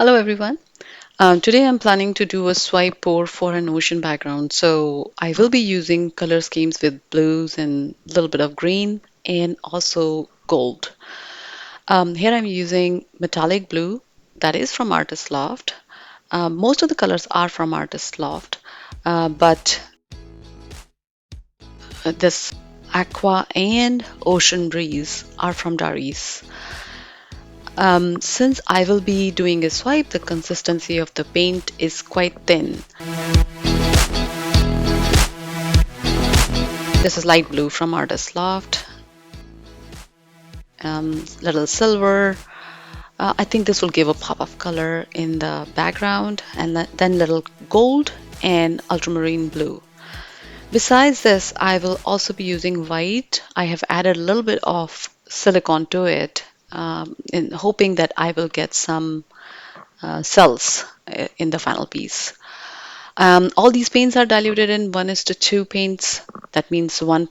Hello everyone. Today I'm planning to do a swipe pour for an ocean background. So I will be using color schemes with blues and a little bit of green and also gold. Here I'm using metallic blue that is from Artist Loft. Most of the colors are from Artist Loft, but this aqua and ocean breeze are from Dari's. Since I will be doing a swipe, the consistency of the paint is quite thin. This is light blue from Artist Loft, little silver. I think this will give a pop of color in the background, and then little gold and ultramarine blue. Besides this, I will also be using white. I have added a little bit of silicone to it, in hoping that I will get some cells in the final piece. All these paints are diluted in 1:2 paints. That means one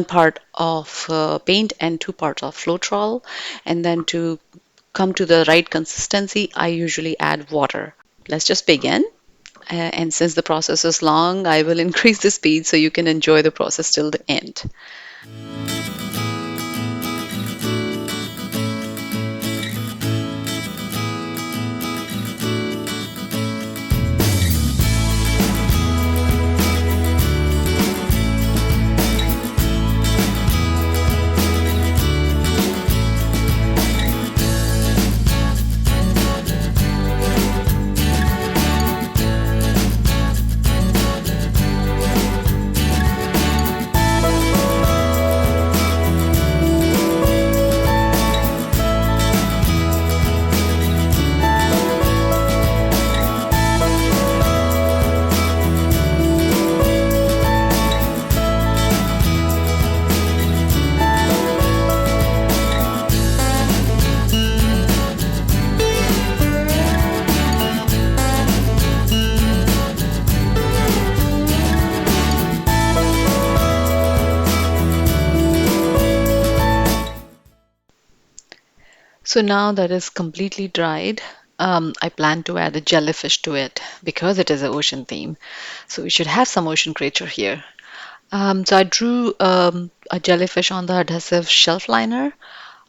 part of paint and two parts of Floetrol. And then to come to the right consistency, I usually add water. Let's just begin. And since the process is long, I will increase the speed so you can enjoy the process till the end. So now that is completely dried, I plan to add a jellyfish to it because it is an ocean theme. So we should have some ocean creature here. So I drew a jellyfish on the adhesive shelf liner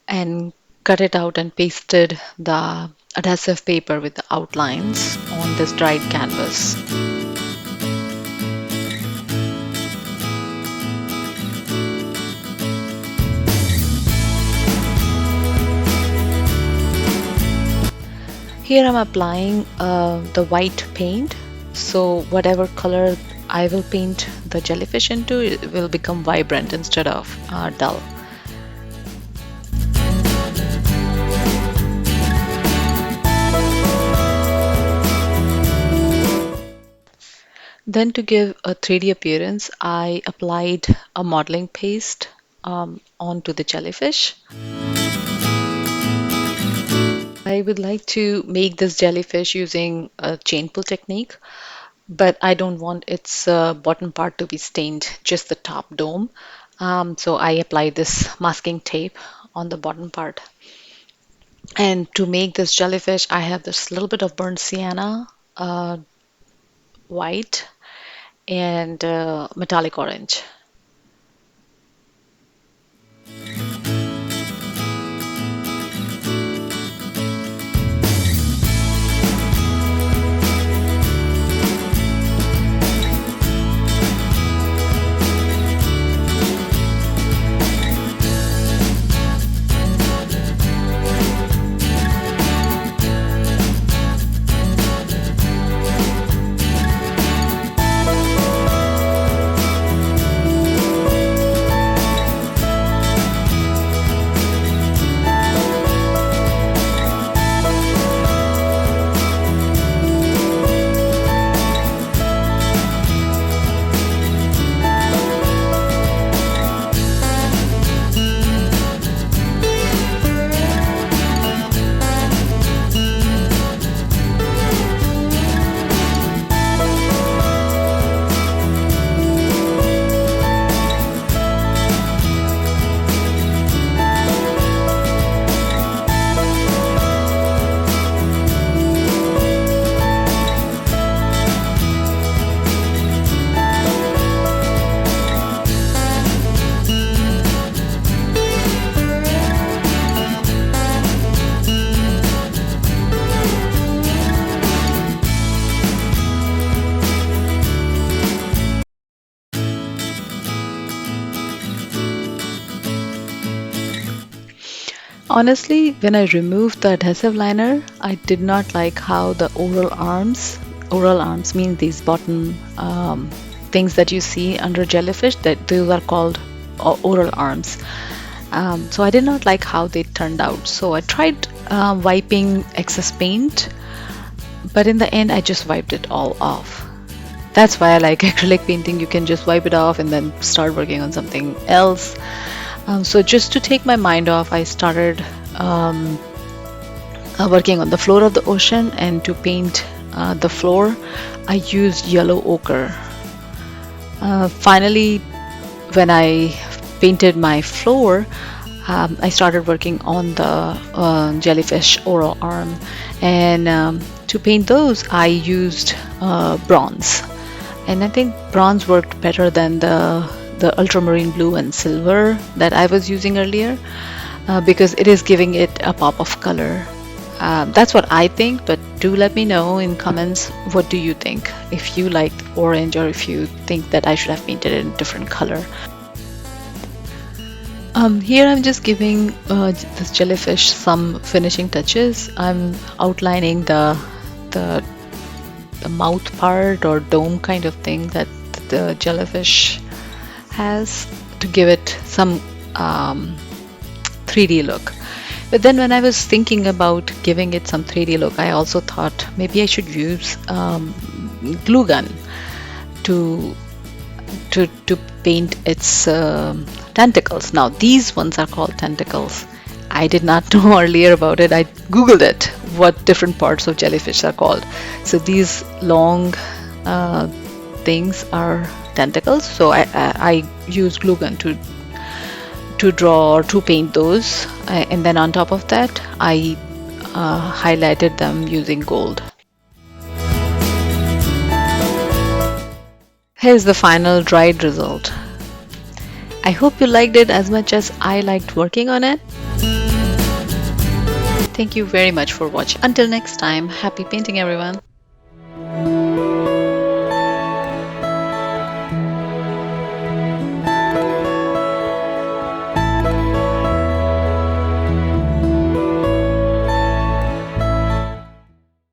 and cut it out and pasted the adhesive paper with the outlines on this dried canvas. Here I'm applying the white paint, so whatever color I will paint the jellyfish into, it will become vibrant instead of dull. Then to give a 3D appearance, I applied a modeling paste onto the jellyfish. I would like to make this jellyfish using a chain pull technique, but I don't want its bottom part to be stained, just the top dome. So I apply this masking tape on the bottom part. And to make this jellyfish, I have this little bit of burnt sienna, white, and metallic orange. Honestly, when I removed the adhesive liner, I did not like how the oral arms mean these bottom things that you see under jellyfish, that those are called oral arms. So I did not like how they turned out. So I tried wiping excess paint, but in the end, I just wiped it all off. That's why I like acrylic painting. You can just wipe it off and then start working on something else. So just to take my mind off, I started working on the floor of the ocean, and to paint the floor, I used yellow ochre. Finally, when I painted my floor, I started working on the jellyfish oral arm, and to paint those, I used bronze. And I think bronze worked better than the ultramarine blue and silver that I was using earlier, because it is giving it a pop of color. That's what I think, but do let me know in comments, what do you think? If you liked orange, or if you think that I should have painted it in a different color. Here I'm just giving this jellyfish some finishing touches. I'm outlining the mouth part or dome kind of thing that the jellyfish has, to give it some 3D look. But then when I was thinking about giving it some 3D look, I also thought maybe I should use glue gun to paint its tentacles. Now these ones are called tentacles. I did not know earlier about it. I googled it, what different parts of jellyfish are called. So these long things are tentacles. So I use glue gun to draw or to paint those, and then on top of that I highlighted them using gold. Here's the final dried result. I hope you liked it as much as I liked working on it. Thank you very much for watching. Until next time, happy painting everyone.